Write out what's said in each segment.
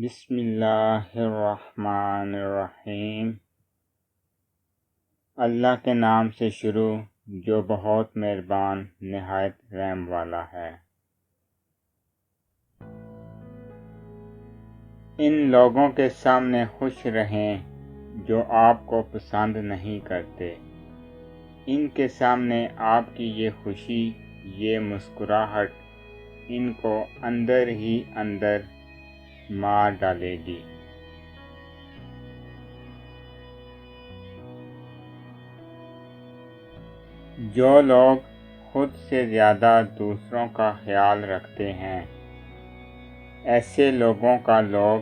بسم اللہ الرحمن الرحیم۔ اللہ کے نام سے شروع جو بہت مہربان نہایت رحم والا ہے۔ ان لوگوں کے سامنے خوش رہیں جو آپ کو پسند نہیں کرتے، ان کے سامنے آپ کی یہ خوشی، یہ مسکراہٹ ان کو اندر ہی اندر مار ڈالے گی۔ جو لوگ خود سے زیادہ دوسروں کا خیال رکھتے ہیں، ایسے لوگوں کا لوگ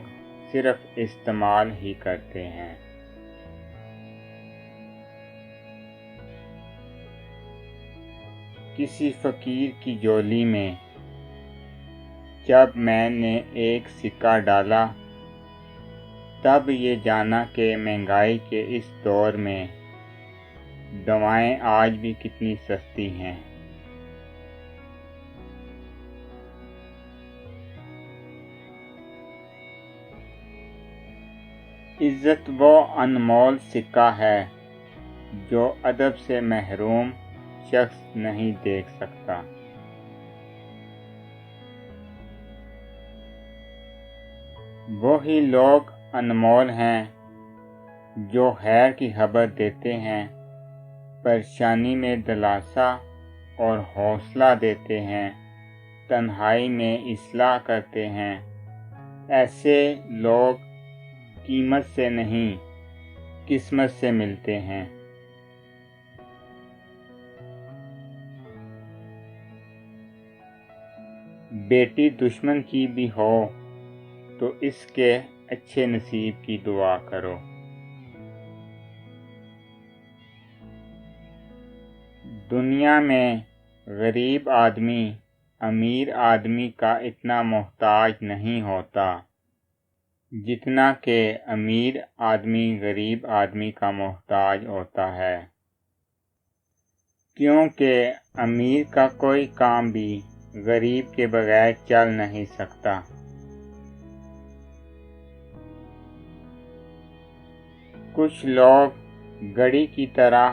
صرف استعمال ہی کرتے ہیں۔ کسی فقیر کی جھولی میں جب میں نے ایک سکہ ڈالا، تب یہ جانا کہ مہنگائی کے اس دور میں دوائیں آج بھی کتنی سستی ہیں۔ عزت وہ انمول سکہ ہے جو ادب سے محروم شخص نہیں دیکھ سکتا۔ وہی لوگ انمول ہیں جو خیر کی خبر دیتے ہیں، پریشانی میں دلاسا اور حوصلہ دیتے ہیں، تنہائی میں اصلاح کرتے ہیں۔ ایسے لوگ قیمت سے نہیں، قسمت سے ملتے ہیں۔ بیٹی دشمن کی بھی ہو تو اس کے اچھے نصیب کی دعا کرو۔ دنیا میں غریب آدمی امیر آدمی کا اتنا محتاج نہیں ہوتا جتنا کہ امیر آدمی غریب آدمی کا محتاج ہوتا ہے، کیونکہ امیر کا کوئی کام بھی غریب کے بغیر چل نہیں سکتا۔ کچھ لوگ گھڑی کی طرح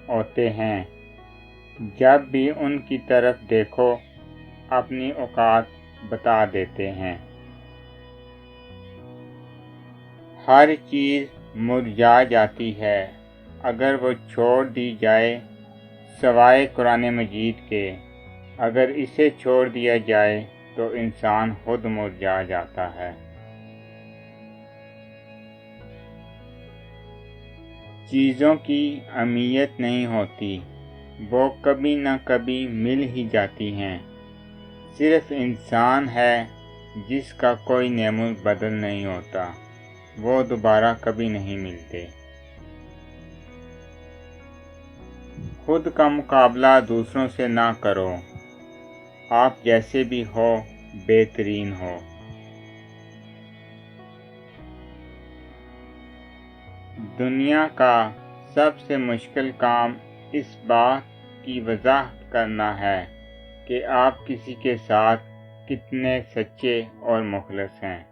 ہوتے ہیں، جب بھی ان کی طرف دیکھو اپنی اوقات بتا دیتے ہیں۔ ہر چیز مرجھا جاتی ہے اگر وہ چھوڑ دی جائے سوائے قرآن مجید کے۔ اگر اسے چھوڑ دیا جائے تو انسان خود مرجھا جاتا ہے۔ چیزوں کی اہمیت نہیں ہوتی، وہ کبھی نہ کبھی مل ہی جاتی ہیں۔ صرف انسان ہے جس کا کوئی نعم البدل نہیں ہوتا، وہ دوبارہ کبھی نہیں ملتے۔ خود کا مقابلہ دوسروں سے نہ کرو، آپ جیسے بھی ہو بہترین ہو۔ دنیا کا سب سے مشکل کام اس بات کی وضاحت کرنا ہے کہ آپ کسی کے ساتھ کتنے سچے اور مخلص ہیں۔